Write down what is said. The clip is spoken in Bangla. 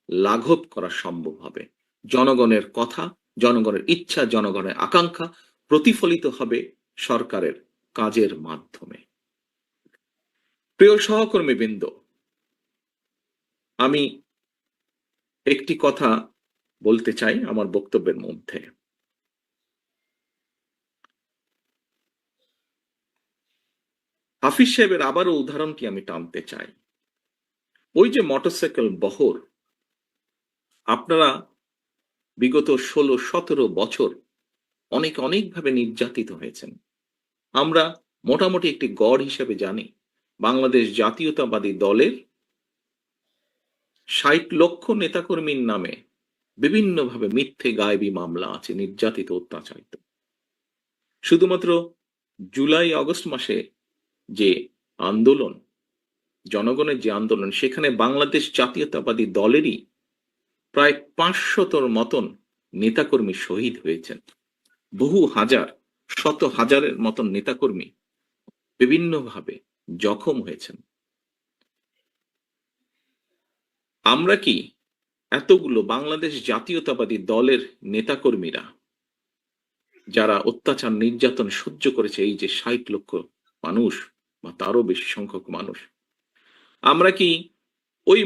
লাঘব করা সম্ভব হবে। জনগণের কথা, জনগণের ইচ্ছা, জনগণের আকাঙ্ক্ষা প্রতিফলিত হবে সরকারের কাজের মাধ্যমে। প্রিয় সহকর্মীবৃন্দ, আমি একটি কথা বলতে চাই আমার বক্তব্যের মধ্যে। হাফিজ সাহেবের আবারও উদাহরণটি আমি টানতে চাই। ওই যে মোটরসাইকেল বহর, আপনারা বিগত ১৬-১৭ বছর অনেকভাবে নির্যাতিত হয়েছেন। আমরা মোটামুটি একটি গড় হিসেবে জানি, বাংলাদেশ জাতীয়তাবাদী দলের ৬০ লক্ষ নেতাকর্মীর নামে বিভিন্নভাবে মিথ্যে গায়েবী মামলা আছে, নির্যাতিত, অত্যাচারিত। শুধুমাত্র জুলাই আগস্ট মাসে যে আন্দোলন, জনগণের যে আন্দোলন, সেখানে বাংলাদেশ জাতীয়তাবাদী দলেরই প্রায় ৫০০-র মতন নেতাকর্মী শহীদ হয়েছেন। বহু হাজার, শত হাজারের মতন নেতাকর্মী বিভিন্নভাবে জখম হয়েছেন। আমরা কি এতগুলো বাংলাদেশ জাতীয়তাবাদী দলের নেতাকর্মীরা যারা অত্যাচার নির্যাতন সহ্য করেছে, এই যে ৬০ লক্ষ মানুষ বা তারও বেশি সংখ্যক মানুষ, আমরা কি ওই